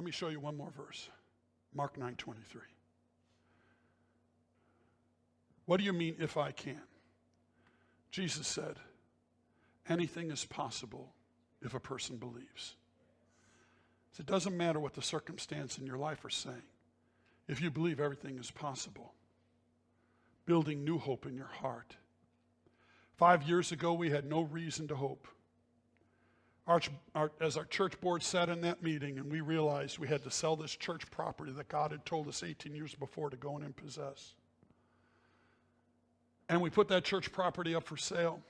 Let me show you one more verse. Mark 9:23. What do you mean, if I can? Jesus said, anything is possible if a person believes. So it doesn't matter what the circumstance in your life are saying. If you believe, everything is possible. Building new hope in your heart. 5 years ago, we had no reason to hope. As our church board sat in that meeting and we realized we had to sell this church property that God had told us 18 years before to go in and possess. And we put that church property up for sale.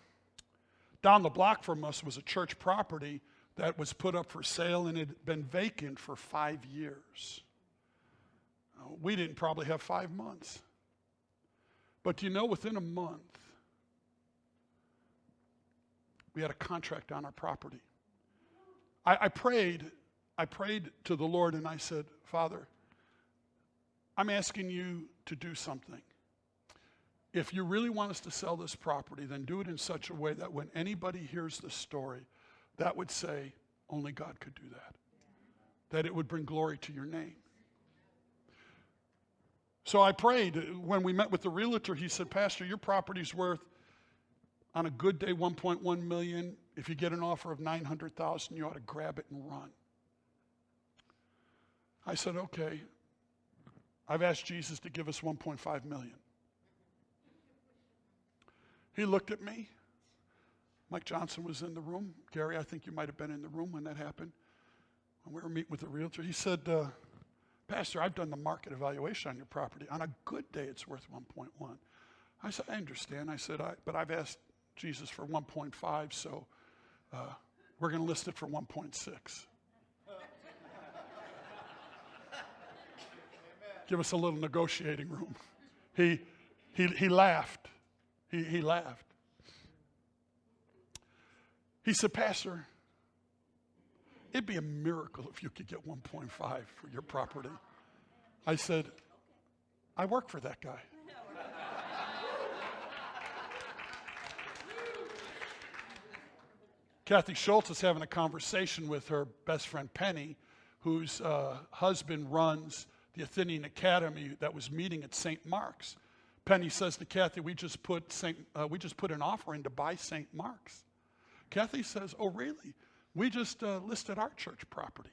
Down the block from us was a church property that was put up for sale and it had been vacant for 5 years. We didn't probably have 5 months. But you know, within a month, we had a contract on our property. I prayed to the Lord and I said, Father, I'm asking you to do something. If you really want us to sell this property, then do it in such a way that when anybody hears the story, that would say, only God could do that. That it would bring glory to your name. So I prayed. When we met with the realtor, he said, Pastor, your property's worth, on a good day, $1.1 million. If you get an offer of $900,000, you ought to grab it and run. I said, okay. I've asked Jesus to give us $1.5 million. He looked at me. Mike Johnson was in the room. Gary, I think you might have been in the room when that happened. When we were meeting with the realtor, he said, Pastor, I've done the market evaluation on your property. On a good day, it's worth 1.1. I said, I understand. I said, but I've asked Jesus for 1.5, so we're going to list it for 1.6. Give us a little negotiating room. He laughed. He laughed. He said, Pastor, it'd be a miracle if you could get 1.5 for your property. I said, I work for that guy. Kathy Schultz is having a conversation with her best friend Penny, whose husband runs the Athenian Academy that was meeting at St. Mark's. Penny says to Kathy, we just put an offer in to buy St. Mark's. Kathy says, oh really? We just listed our church property.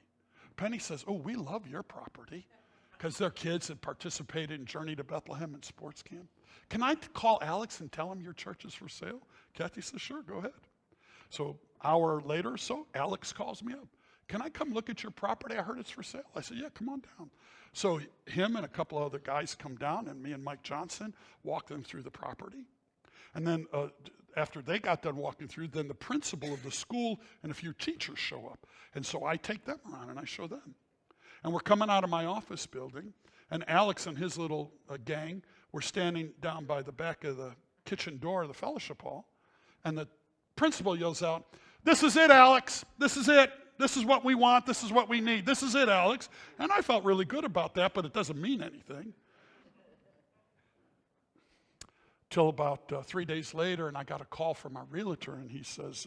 Penny says, oh, we love your property, because their kids had participated in Journey to Bethlehem and sports camp. Can I call Alex and tell him your church is for sale? Kathy says, sure, go ahead. So hour later or so, Alex calls me up. Can I come look at your property? I heard it's for sale. I said, yeah, come on down. So him and a couple other guys come down, and me and Mike Johnson walk them through the property. And then after they got done walking through, then the principal of the school and a few teachers show up. And so I take them around and I show them. And we're coming out of my office building, and Alex and his little gang were standing down by the back of the kitchen door of the fellowship hall. And the principal yells out, this is it, Alex. This is it. This is what we want. This is what we need. This is it, Alex. And I felt really good about that, but it doesn't mean anything. Till about 3 days later, and I got a call from our realtor, and he says,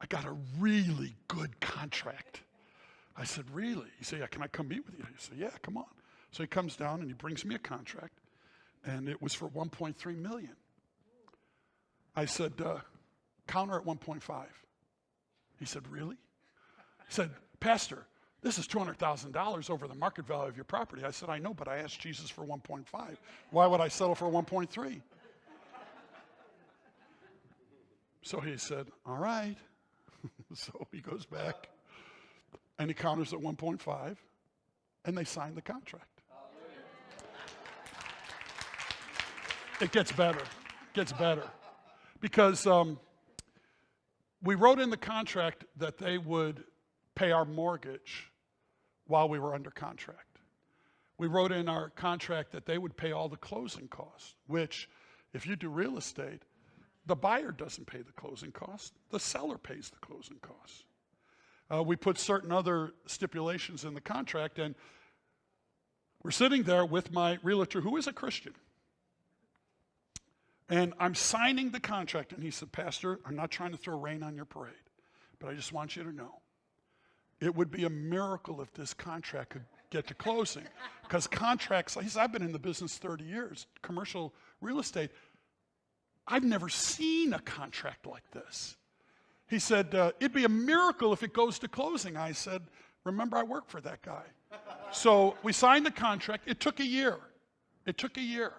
I got a really good contract. I said, really? He said, yeah, can I come meet with you? He said, yeah, come on. So he comes down and he brings me a contract, and it was for $1.3 million. I said, counter at 1.5. He said, really? He said, Pastor, this is $200,000 over the market value of your property. I said, I know, but I asked Jesus for 1.5. Why would I settle for 1.3? So he said, all right. So he goes back and he counters at 1.5, and they sign the contract. It gets better. It gets better. Because we wrote in the contract that they would pay our mortgage while we were under contract. We wrote in our contract that they would pay all the closing costs, which, if you do real estate, the buyer doesn't pay the closing costs. The seller pays the closing costs. We put certain other stipulations in the contract, and we're sitting there with my realtor, who is a Christian. And I'm signing the contract, and he said, Pastor, I'm not trying to throw rain on your parade, but I just want you to know it would be a miracle if this contract could get to closing. Because contracts, he said, I've been in the business 30 years, commercial real estate. I've never seen a contract like this. He said, it'd be a miracle if it goes to closing. I said, remember, I work for that guy. So we signed the contract. It took a year. It took a year.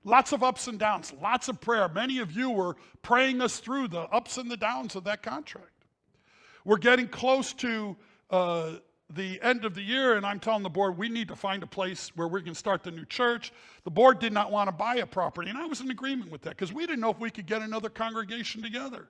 Lots of ups and downs, lots of prayer. Many of you were praying us through the ups and the downs of that contract. We're getting close to the end of the year, and I'm telling the board, we need to find a place where we can start the new church. The board did not want to buy a property, and I was in agreement with that because we didn't know if we could get another congregation together.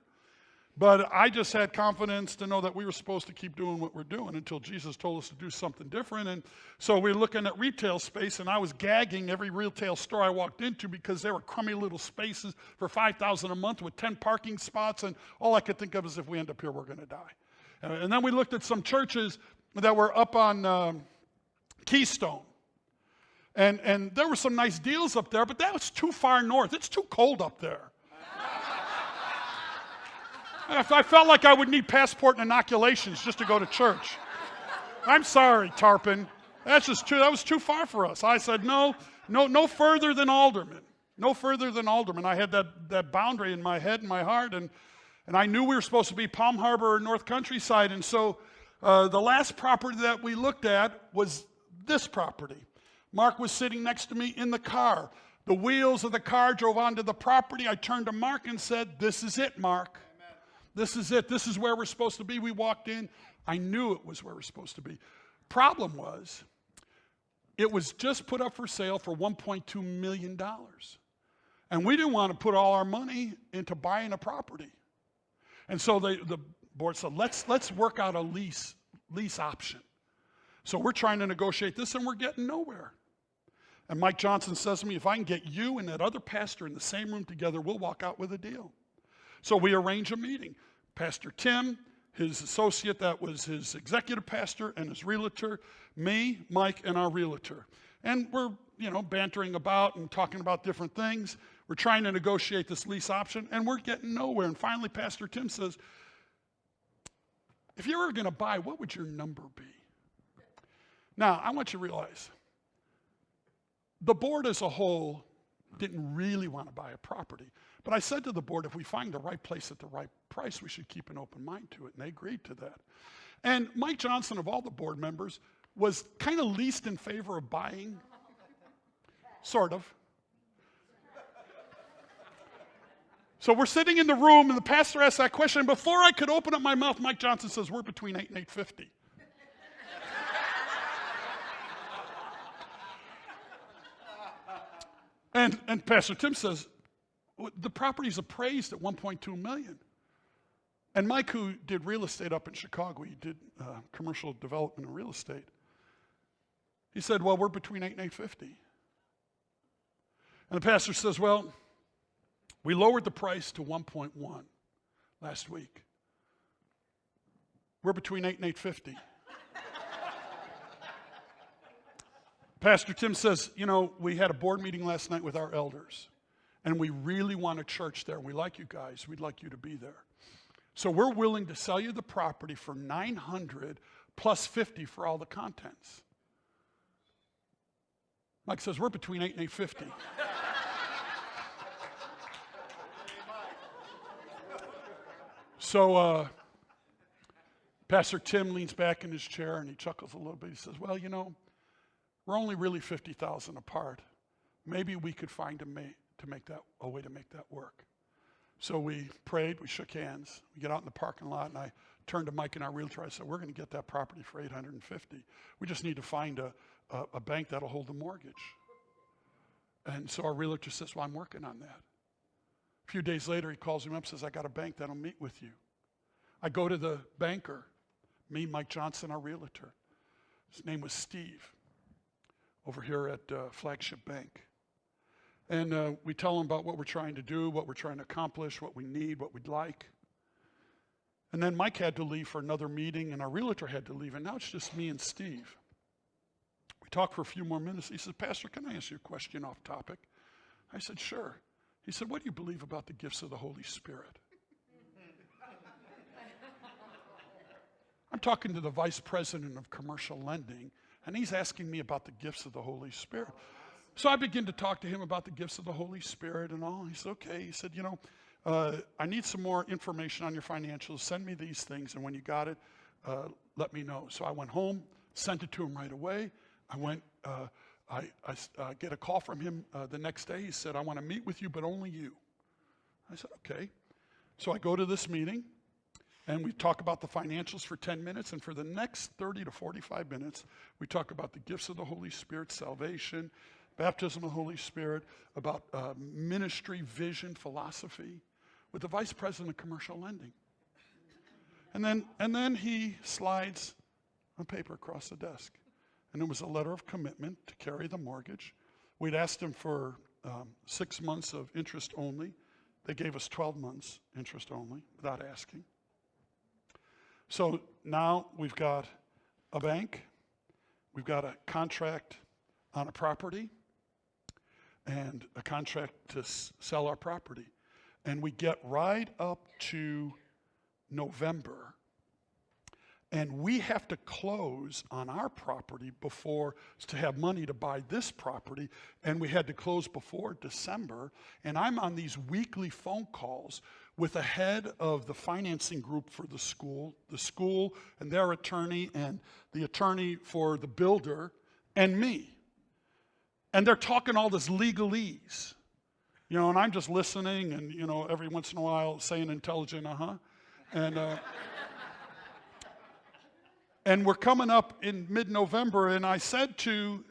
But I just had confidence to know that we were supposed to keep doing what we're doing until Jesus told us to do something different. And so we're looking at retail space, and I was gagging every retail store I walked into because they were crummy little spaces for $5,000 a month with 10 parking spots, and all I could think of is if we end up here, we're going to die. And then we looked at some churches that were up on Keystone. And there were some nice deals up there, but that was too far north. It's too cold up there. I felt like I would need passport and inoculations just to go to church. I'm sorry, Tarpon. That was too far for us. I said, no further than Alderman. No further than Alderman. I had that boundary in my head and my heart, and I knew we were supposed to be Palm Harbor or North Countryside. And so the last property that we looked at was this property. Mark was sitting next to me in the car. The wheels of the car drove onto the property. I turned to Mark and said, this is it, Mark. This is it. This is where we're supposed to be. We walked in. I knew it was where we're supposed to be. Problem was, it was just put up for sale for $1.2 million. And we didn't want to put all our money into buying a property. And so the board said, let's work out a lease option. So we're trying to negotiate this, and we're getting nowhere. And Mike Johnson says to me, if I can get you and that other pastor in the same room together, we'll walk out with a deal. So we arrange a meeting. Pastor Tim, his associate that was his executive pastor, and his realtor, me, Mike, and our realtor. And we're, bantering about and talking about different things. We're trying to negotiate this lease option, and we're getting nowhere. And finally, Pastor Tim says, if you were going to buy, what would your number be? Now, I want you to realize, the board as a whole didn't really want to buy a property. But I said to the board, if we find the right place at the right price, we should keep an open mind to it. And they agreed to that. And Mike Johnson, of all the board members, was kind of least in favor of buying. Sort of. So we're sitting in the room, and the pastor asked that question. And before I could open up my mouth, Mike Johnson says, we're between 8 and 850. And Pastor Tim says, the property's appraised at $1.2 million. And Mike, who did real estate up in Chicago, he did commercial development and real estate, he said, well, we're between 8 and 850. And the pastor says, well, we lowered the price to 1.1 last week. We're between 8 and 850. Pastor Tim says, we had a board meeting last night with our elders, and we really want a church there. We like you guys. We'd like you to be there. So we're willing to sell you the property for $900 plus $50 for all the contents. Mike says, we're between 8 and 850. So Pastor Tim leans back in his chair and he chuckles a little bit. He says, well, we're only really $50,000 apart. Maybe we could find a way to make that work. So we prayed, we shook hands, we get out in the parking lot, and I turned to Mike and our realtor. I said, we're going to get that property for $850. We just need to find a bank that'll hold the mortgage. And so our realtor says, well, I'm working on that. A few days later, he calls me up and says, I got a bank that'll meet with you. I go to the banker, me, Mike Johnson, our realtor. His name was Steve, over here at Flagship Bank. And we tell him about what we're trying to do, what we're trying to accomplish, what we need, what we'd like. And then Mike had to leave for another meeting, and our realtor had to leave, and now it's just me and Steve. We talked for a few more minutes. He said, Pastor, can I ask you a question off topic? I said, sure. He said, what do you believe about the gifts of the Holy Spirit? I'm talking to the vice president of commercial lending, and he's asking me about the gifts of the Holy Spirit. So I begin to talk to him about the gifts of the Holy Spirit and all. He said, okay. He said, I need some more information on your financials. Send me these things, and when you got it, let me know. So I went home, sent it to him right away. I went, I get a call from him the next day. He said, I want to meet with you, but only you. I said, okay. So I go to this meeting, and we talk about the financials for 10 minutes, and for the next 30 to 45 minutes, we talk about the gifts of the Holy Spirit, salvation, baptism of the Holy Spirit, about ministry, vision, philosophy, with the vice president of commercial lending. And then he slides a paper across the desk. And it was a letter of commitment to carry the mortgage. We'd asked him for 6 months of interest only. They gave us 12 months interest only without asking. So now we've got a bank, we've got a contract on a property, and a contract to sell our property. And we get right up to November, and we have to close on our property to have money to buy this property, and we had to close before December. And I'm on these weekly phone calls with the head of the financing group for the school and their attorney, and the attorney for the builder, and me. And they're talking all this legalese, and I'm just listening and, every once in a while saying intelligent, And we're coming up in mid-November, and I said, can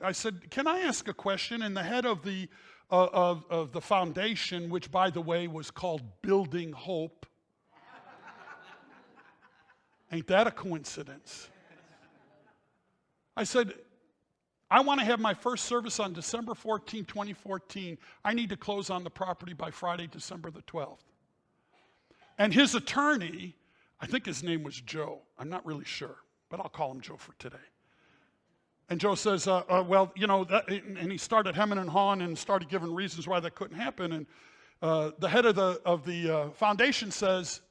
I ask a question? And the head of the foundation, which by the way was called Building Hope, ain't that a coincidence? I said, I want to have my first service on December 14, 2014. I need to close on the property by Friday, December the 12th. And his attorney, I think his name was Joe. I'm not really sure, but I'll call him Joe for today. And Joe says, and he started hemming and hawing and started giving reasons why that couldn't happen. And the head of the foundation says,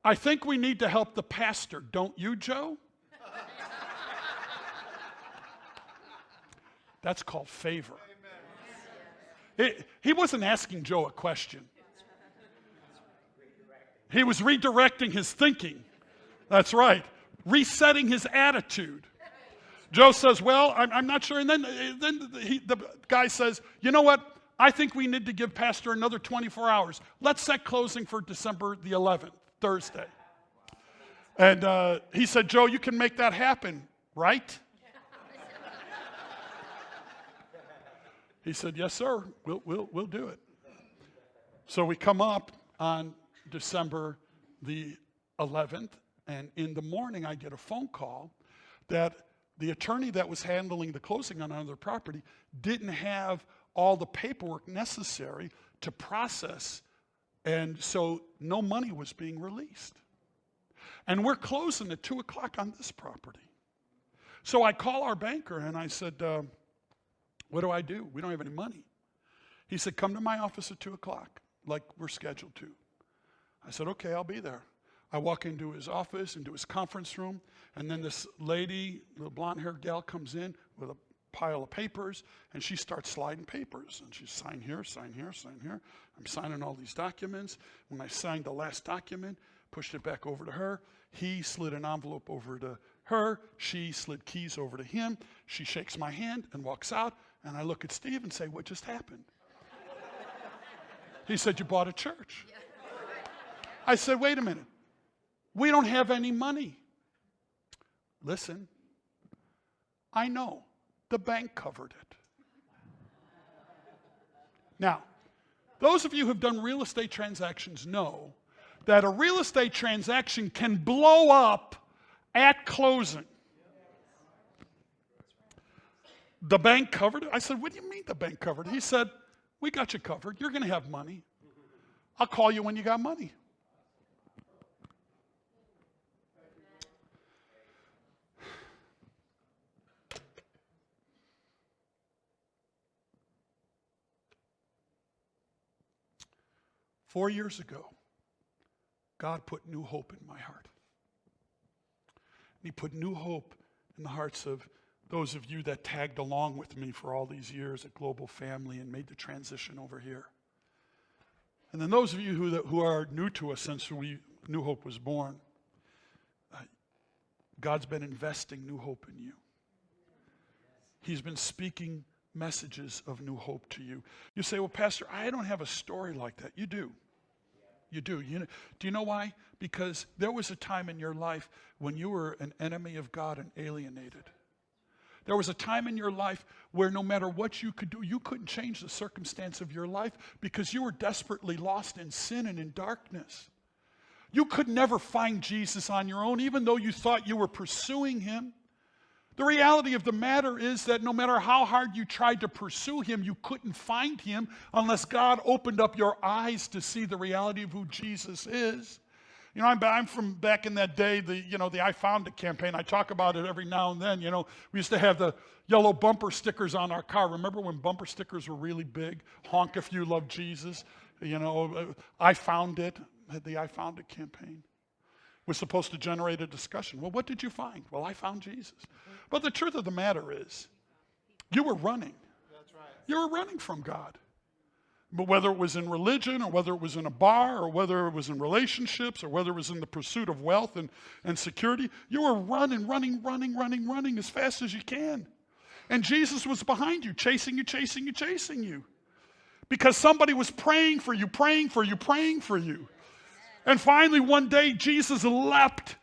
I think we need to help the pastor, don't you, Joe? That's called favor. He wasn't asking Joe a question. He was redirecting his thinking. That's right. Resetting his attitude. Joe says, well, I'm not sure. And then the guy says, you know what? I think we need to give Pastor another 24 hours. Let's set closing for December the 11th, Thursday. And he said, Joe, you can make that happen, right? He said, yes, sir, we'll do it. So we come up on December the 11th, and in the morning I get a phone call that the attorney that was handling the closing on another property didn't have all the paperwork necessary to process, and so no money was being released. And we're closing at 2 o'clock on this property. So I call our banker and I said, what do I do? We don't have any money. He said, come to my office at 2 o'clock, like we're scheduled to. I said, okay, I'll be there. I walk into his office, into his conference room, and then this lady, the blonde-haired gal, comes in with a pile of papers, and she starts sliding papers. And she sign here, sign here, sign here. I'm signing all these documents. When I signed the last document, pushed it back over to her. He slid an envelope over to her. She slid keys over to him. She shakes my hand and walks out. And I look at Steve and say, what just happened? He said, you bought a church. I said, wait a minute. We don't have any money. Listen, I know. The bank covered it. Now, those of you who have done real estate transactions know that a real estate transaction can blow up at closing. The bank covered it? I said, what do you mean the bank covered it? He said, we got you covered. You're going to have money. I'll call you when you got money. "4 years ago, God put new hope in my heart. And he put new hope in the hearts of those of you that tagged along with me for all these years at Global Family and made the transition over here. And then those of you who are new to us since New Hope was born, God's been investing new hope in you. He's been speaking messages of new hope to you. You say, well, Pastor, I don't have a story like that. You do. You do. Do you know why? Because there was a time in your life when you were an enemy of God and alienated. There was a time in your life where no matter what you could do, you couldn't change the circumstance of your life because you were desperately lost in sin and in darkness. You could never find Jesus on your own, even though you thought you were pursuing him. The reality of the matter is that no matter how hard you tried to pursue him, you couldn't find him unless God opened up your eyes to see the reality of who Jesus is. You know, I'm from back in that day, the I Found It campaign. I talk about it every now and then. We used to have the yellow bumper stickers on our car. Remember when bumper stickers were really big? Honk if you love Jesus. I Found It. The I Found It campaign was supposed to generate a discussion. Well, what did you find? Well, I found Jesus. But the truth of the matter is, you were running. That's right. You were running from God. But whether it was in religion, or whether it was in a bar, or whether it was in relationships, or whether it was in the pursuit of wealth and security, you were running as fast as you can. And Jesus was behind you, chasing you. Because somebody was praying for you. And finally, one day, Jesus leapt,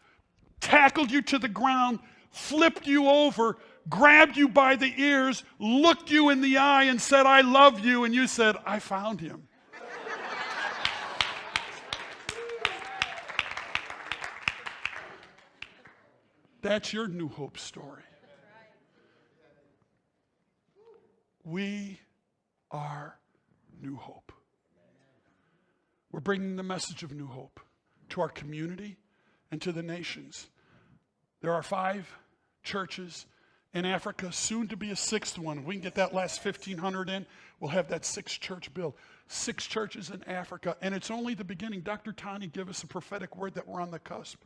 tackled you to the ground, flipped you over, grabbed you by the ears, looked you in the eye and said, I love you. And you said, I found him. That's your New Hope story. We are New Hope. We're bringing the message of New Hope to our community and to the nations. There are 5 churches in Africa, soon to be a 6th one. If we can get that last 1,500 in, we'll have that 6th church built. 6 churches in Africa, and it's only the beginning. Dr. Tani gave us a prophetic word that we're on the cusp.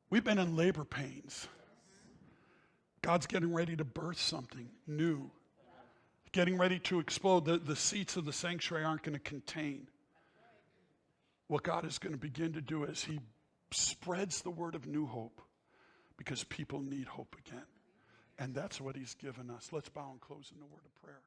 We've been in labor pains. God's getting ready to birth something new. Getting ready to explode. The seats of the sanctuary aren't going to contain what God is going to begin to do as he spreads the word of new hope, because people need hope again. And that's what he's given us. Let's bow and close in the word of prayer.